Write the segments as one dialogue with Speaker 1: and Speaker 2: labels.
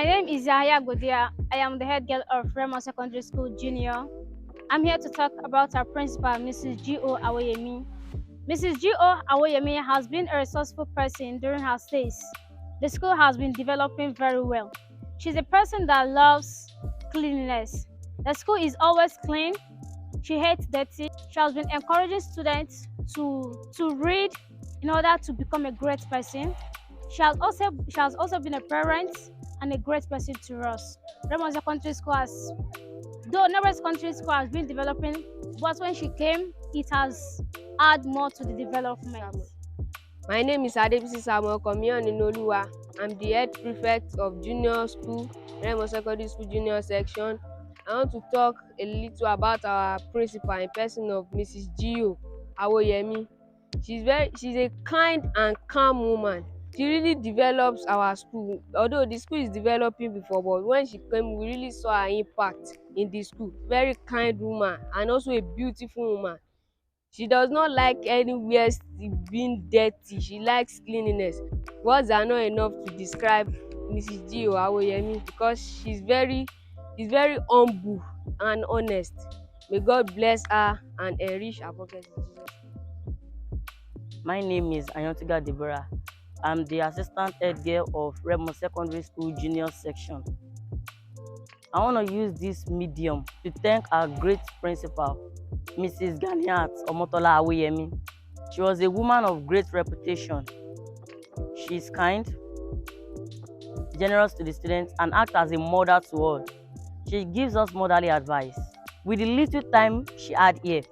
Speaker 1: name is Yahya Godia. I am the head girl of RSS Secondary School Junior. I'm here to talk about our principal, Mrs. G.O. Awoyemi. Mrs. G.O. Awoyemi has been a resourceful person during her stays. The school has been developing very well. She's a person that loves cleanliness. The school is always clean. She hates dirty. She has been encouraging students to read in order to become a great person. She has also been a parent and a great person to us. Remo Secondary School has been developing, but when she came, it has added more to the development.
Speaker 2: My name is Adebisi Samuel Komiyoninoluwa. I'm the head prefect of Junior School, Remo Secondary School Junior section. I want to talk a little about our principal in person of Mrs. G.O. Awoyemi. She's a kind and calm woman. She really develops our school. Although the school is developing before, but when she came, we really saw her impact in the school. Very kind woman and also a beautiful woman. She does not like anywhere being dirty. She likes cleanliness. Words are not enough to describe Mrs. G.O. Awoyemi because she's very humble and honest. May God bless her and enrich her pockets in Jesus.
Speaker 3: My name is Ayontiga Deborah. I'm the assistant head girl of Remo Secondary School Junior section. I want to use this medium to thank our great principal, Mrs. Ganiyat Awoyemi. She was a woman of great reputation. She's kind, generous to the students, and acts as a mother to all. She gives us motherly advice. With the little time she had here,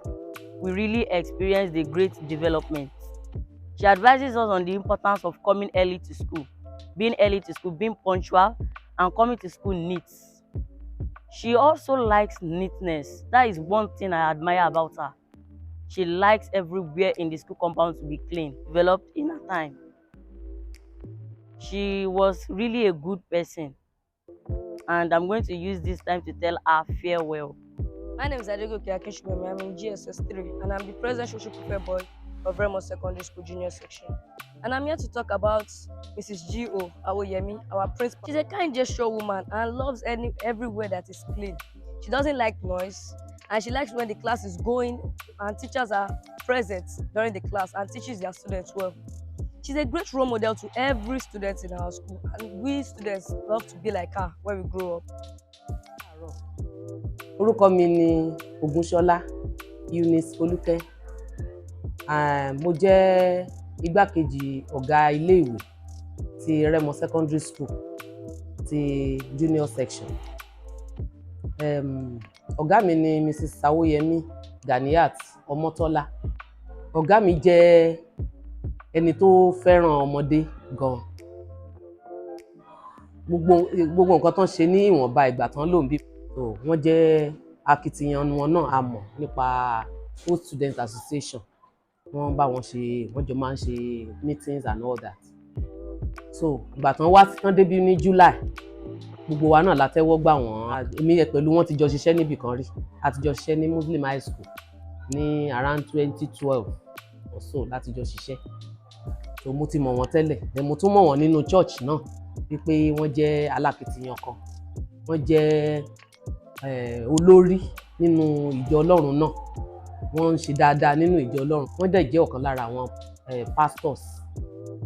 Speaker 3: we really experienced the great development. She advises us on the importance of coming early to school, being punctual, and coming to school neat. She also likes neatness. That is one thing I admire about her. She likes everywhere in the school compound to be clean, developed in her time. She was really a good person, and I'm going to use this time to tell her farewell.
Speaker 4: My name is Adegoke Akishubemi. I'm in GSS 3, and I'm the present social welfare boy of Remo Secondary School Junior section. And I'm here to talk about Mrs. G.O. Awoyemi, our principal. She's a kind gesture woman and loves everywhere that is clean. She doesn't like noise, and she likes when the class is going and teachers are present during the class and teaches their students well. She's a great role model to every student in our school, and we students love to be like her when we grow up.
Speaker 5: Orúkọ mi ni Ògúnṣọlá Eunice Olúkẹ́. Mo jẹ́ igbákejì ọ̀gá ilé-ìwé ti Remo Secondary School ti Junior section. Ọ̀gá mi ni Mrs. Awoyemi Ganiyat Ọmọtọ́lá. Ọ̀gá mi jẹ́ ẹni tó fẹ́ràn ọmọdé gan. Gbogbo nǹkan tán ṣe ní ìwọ̀nba ìgbà tán lò ń bí. Wọ́n jẹ́ akitiyan wọn náà a mọ̀ nípa Old Student Association. Wọ́n bá wọn ṣe, wọ́n jọ máa ń ṣe meetings and all that. So ìgbà tán débí ní July, gbogbo wa náà la tẹ́wọ́ gbà wọ́n. Èmi pẹ̀lú wọn ti jọ ṣiṣẹ́ níbì kan rí. A ti jọ ṣiṣẹ́ ní Muslim High School ní around 2012 or so láti jọ ṣiṣẹ́. So mo ti mọ̀ wọ́n tẹ́lẹ̀. Then mo tún mọ̀ wọ́n nínú church náà wípé wọ́n jẹ́ alákìtìyàn kan. Wọ́n jẹ́ olórí nínú ìjọ Ọlọ́run náà. Wọ́n ń ṣe dáadáa nínú ìjọ Ọlọ́run. Wọ́n dẹ̀ jẹ́ ọ̀kan lára àwọn pastors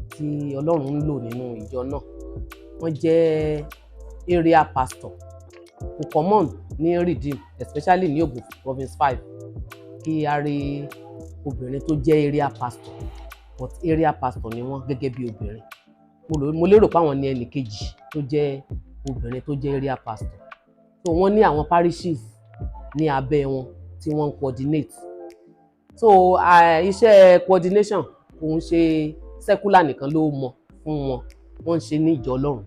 Speaker 5: tí Ọlọ́run ń lò nínú ìjọ náà. Wọ́n jẹ́ area pastor. Kò common ní Redeem, especially ní Ogun Province 5, kí a rí obìnrin tó jẹ́ area pastor. But area pastor ni wọ́n gẹ́gẹ́ bí obìnrin. Mo lérò pé àwọn ni ẹnì kejì tó jẹ́ obìnrin tó jẹ́ area pastor. So wọ́n ní àwọn parishes ní abẹ́ wọn tí wọ́n ń coordinate. So iṣẹ́ coordination kò ń ṣe secular nìkan ló mọ̀ fún wọn. Wọ́n ń ṣe ní ìjọ Ọlọ́run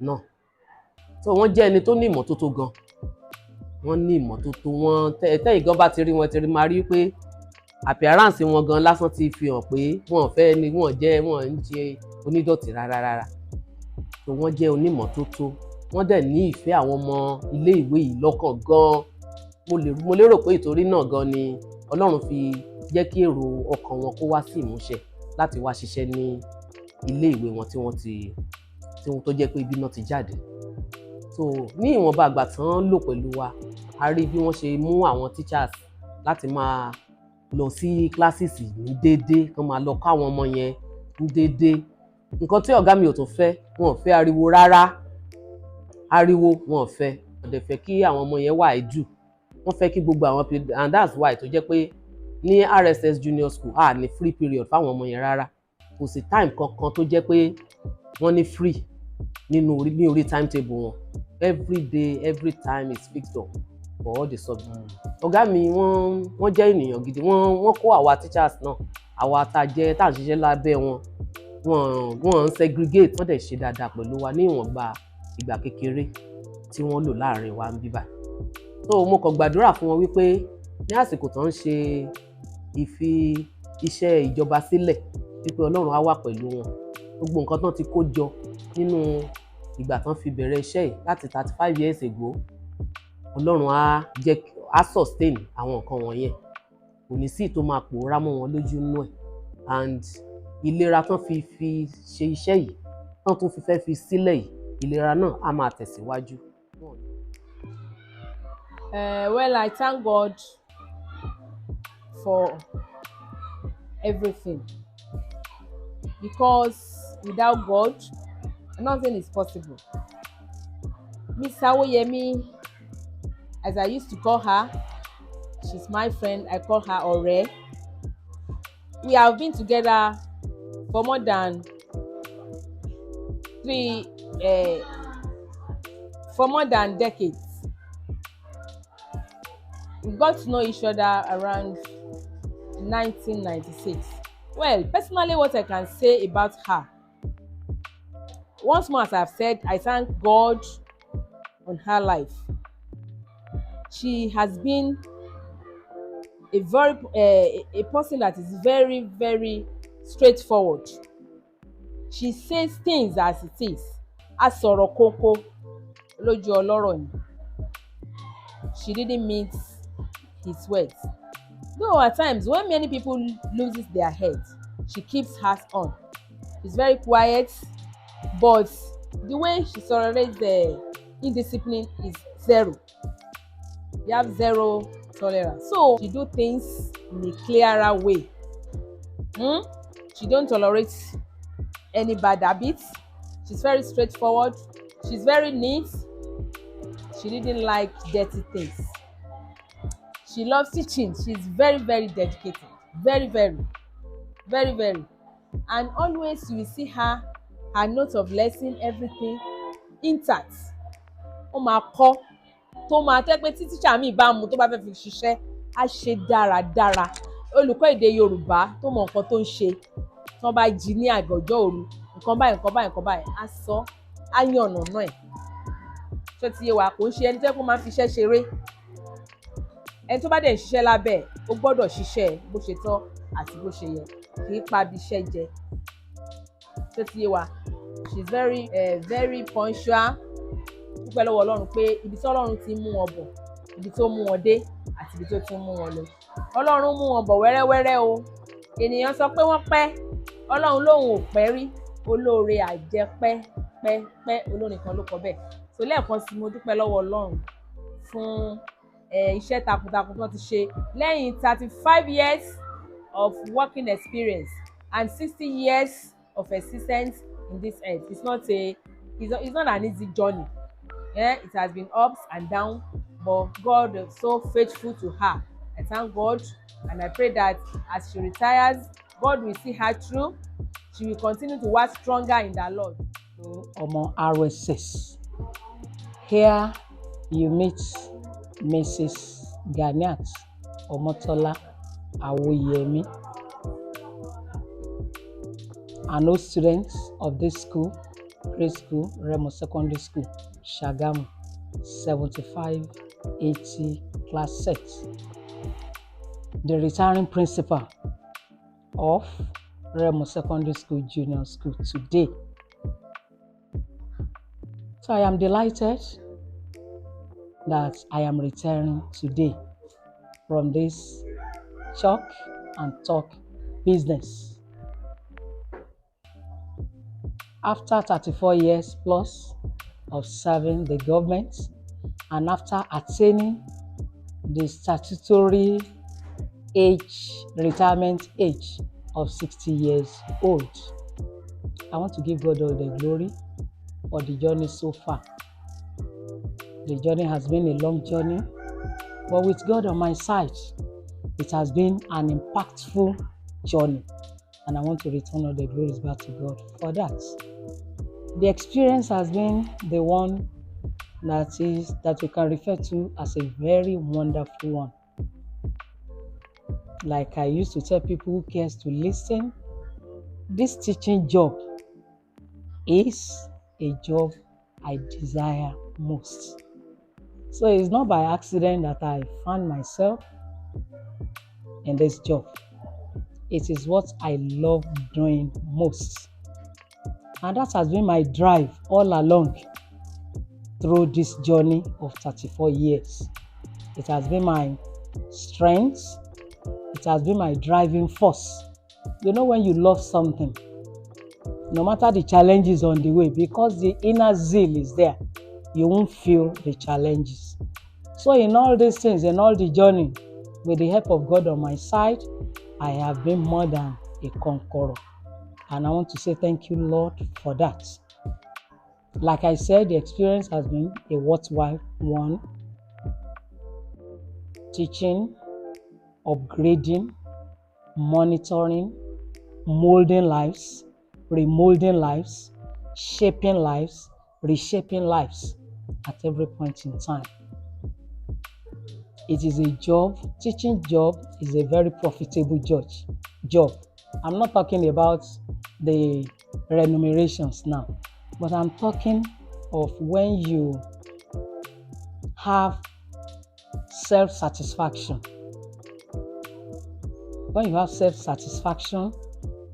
Speaker 5: náà. So wọ́n jẹ́ ẹni tó ní ìmọ́tótó gan. Wọ́n ní ìmọ́tótó wọn. Tẹ́yìn gan bá ti rí wọn, ti rí máa rí pé appearance wọn gan lásán ti fi hàn pé wọ́n ń jẹ́ onídọ̀tí rárá. So wọ́n jẹ́ onímọ́tótó. Wọ́n dẹ̀ ní ìfẹ́ àwọn ọmọ ilé ìwé yìí lọ́kàn gan. Mo lérò pé ìtorí náà gan ni Ọlọ́run fi jẹ́ kí èrò ọkàn wọn kó wá sí ìmúṣẹ láti wá ṣiṣẹ́ ní ilé ìwé wọn tí wọ́n tó jẹ́ pé ibi náà ti jáde. so ní ìwọ̀nba àgbà tán lò pẹ̀lú wa a rí bí wọ́n ṣe mú àwọn teachers láti máa lọ sí classes ní déédéé kán máa lọ kọ́ àwọn ọmọ yẹn ní déédéé. Nǹkan tí ọ̀gá mi ò tún fẹ́, wọn ò fẹ́ ariwo rárá, ariwo wọn ò fẹ́, wọ́n dẹ̀ fẹ́ kí àwọn ọmọ yẹn wà idle, wọ́n fẹ́ kí gbogbo àwọn and that's why tó jẹ́ pé ní RSS Junior School ní free period fáwọn ọmọ yẹn rárá, kò sí time kankan tó jẹ́ pé wọ́n ní free ní orí timetable wọn. Every day every time is fixed up for all the subjects. Ọ̀gá mi wọ́n jẹ́ ènìyàn gidi, wọ́n kó àwa teachers náà, àwa tá à ń ṣiṣẹ́ lábẹ́ wọn, wọ́n ń segregate, wọ́n dẹ̀ ṣe dáadáa pẹ̀lú wa ní ìwọ̀nba ìgbà kékeré tí wọ́n lò láàrin wa ń bíbà. So mo kàn gbàdúrà fún wọn wípé ní àsìkò tó ń ṣe ìfi iṣẹ́ ìjọba sílẹ̀ wípé Ọlọ́run á wà pẹ̀lú wọn. Gbogbo nǹkan tán ti kó jọ nínú ìgbà tán fi bẹ̀rẹ̀ iṣẹ́ yìí láti 35 years ago, Ọlọ́run á sustain àwọn nǹkan wọ̀nyẹn, kò ní sí tó máa pòórá mọ́ wọn lójú nínú ẹ̀, and ìlera tán fi ṣe iṣẹ́ yìí tán tún fẹ́ fi sílẹ̀ yìí, ìlera náà á máa tẹ̀síwájú.
Speaker 6: Well, I thank God for everything, because without God, nothing is possible. Miss Awoyemi, as I used to call her, she's my friend. I call her Ore. We have been together for more than decades. We got to know each other around 1996. Well, personally, what I can say about her, once more, as I've said, I thank God on her life. She has been a person that is very, very straightforward. She says things as it is. Asọ̀rọ̀ kókó lójú ọlọ́rọ̀ ni. She didn't mince his words. Though at times when many people loses their head, she keeps hers on. She's very quiet, but the way she tolerates the indiscipline is zero. You have zero tolerance. So she do things in a clearer way. She don't tolerate any bad habits. She's very straightforward. She's very neat. She didn't like dirty things. She loves teaching. She's very, very dedicated. Very, very, very, very. And always you will see her note of lesson, everything intact. Ó máa kọ́ tó máa tẹ́ pé tí tíṣà mi bá mu tó bá fẹ́ fi ṣiṣẹ́ á ṣe dáradára. Olùkọ́ èdè Yorùbá tó mọ nǹkan tó ń ṣe tó bá jí ní àgọ́jọ́ òru nǹkan báyìí á sọ á yànnà náà ẹ̀. Ṣé ti yé wa, kò ń ṣe ẹni tẹ́ kó máa fi iṣẹ́ ṣeré. Ẹni tó bá dẹ̀ ń ṣiṣẹ́ lábẹ́ ẹ̀ ó gbọ́dọ̀ ṣiṣẹ́ bó ṣe tọ́ àti bó ṣe yẹ, kì í pa bí iṣẹ́ jẹ. Ṣé ti yé wa, she's very very punctual. Dúpẹ́ lọ́wọ́ Ọlọ́run pé ibi tí Ọlọ́run ti mú wọn bọ̀, ibi tó mú wọn dé àti ibi tó tún mú wọn lọ. Ọlọ́run mú wọn bọ̀ wẹ́rẹ́wẹ́rẹ́ o. Ènìyàn sọ pé wọ́n pẹ́, Ọlọ́run lòun ò pẹ́ rí, olóore àjẹpẹ́ olórin kan ló kọ bẹ́ẹ̀. So lẹ́ẹ̀kan sí mo dúpẹ́ lọ́wọ́ Ọlọ́run fún iṣẹ́ takuntakun tó ti ṣe lẹ́yìn 35 years of working experience and 60 years of existence in this earth. It's not an easy journey. It has been ups and downs, but God is so faithful to her. I thank God, and I pray that as she retires, God will see her through. She will continue to work stronger in the Lord.
Speaker 7: Omo RSS. Here you meet Mrs. Ganiyat Awoyemi, an old student of this school, preschool, Remo Secondary School, Shagamu, 7580 class set. The retiring principal of Remo Secondary School Junior School today. So I am delighted that I am retiring today from this chalk and talk business. After 34 years plus of serving the government, and after attaining the statutory retirement age of 60 years old. I want to give God all the glory for the journey so far. The journey has been a long journey, but with God on my side, it has been an impactful journey, and I want to return all the glories back to God for that. The experience has been the one that we can refer to as a very wonderful one. Like I used to tell people who cares to listen, this teaching job is a job I desire most. So it's not by accident that I found myself in this job. It is what I love doing most. And that has been my drive all along through this journey of 34 years. It has been my strength. It has been my driving force. You know, when you love something, no matter the challenges on the way, because the inner zeal is there, you won't feel the challenges. So in all these things, in all the journey, with the help of God on my side, I have been more than a conqueror. And I want to say thank you, Lord, for that. Like I said, the experience has been a worthwhile one. Teaching, upgrading, monitoring, molding lives, remolding lives, shaping lives, reshaping lives at every point in time. It is a job. Teaching job is a very profitable job. I'm not talking about the remunerations now, but I'm talking of when you have self-satisfaction. When you have self-satisfaction,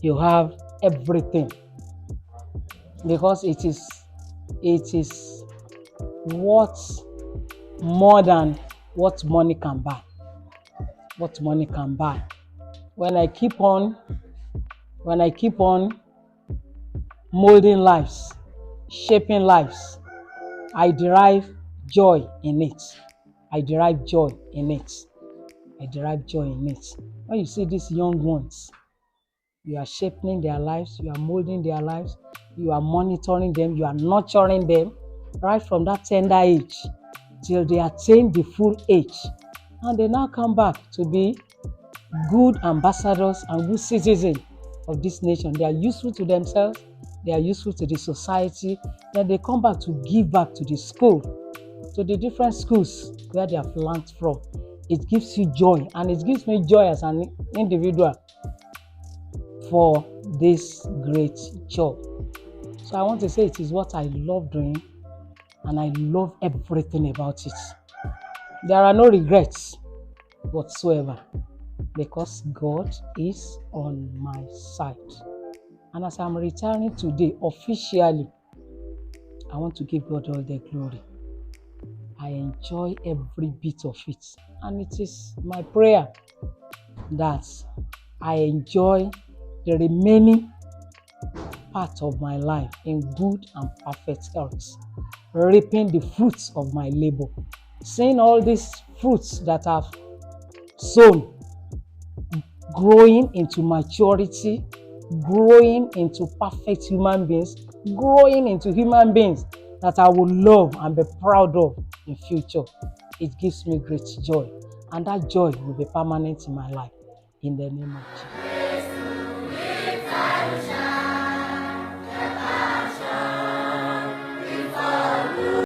Speaker 7: you have everything, because it is what more than what money can buy. What money can buy. When I keep on molding lives, shaping lives, I derive joy in it. I derive joy in it. When you see these young ones, you are shaping their lives, you are molding their lives, you are monitoring them, you are nurturing them right from that tender age till they attain the full age. And they now come back to be good ambassadors and good citizens of this nation. They are useful to themselves, they are useful to the society. Then they come back to give back to the school, to the different schools where they have learned from. It gives you joy, and it gives me joy as an individual for this great job. So I want to say it is what I love doing, and I love everything about it. There are no regrets whatsoever, because God is on my side. And as I'm retiring today officially, I want to give God all the glory. I enjoy every bit of it, and it is my prayer that I enjoy the remaining part of my life in good and perfect health, reaping the fruits of my labor, seeing all these fruits that I've sown growing into maturity, growing into perfect human beings, growing into human beings that I will love and be proud of in future. It gives me great joy, and that joy will be permanent in my life, in the name of Jesus.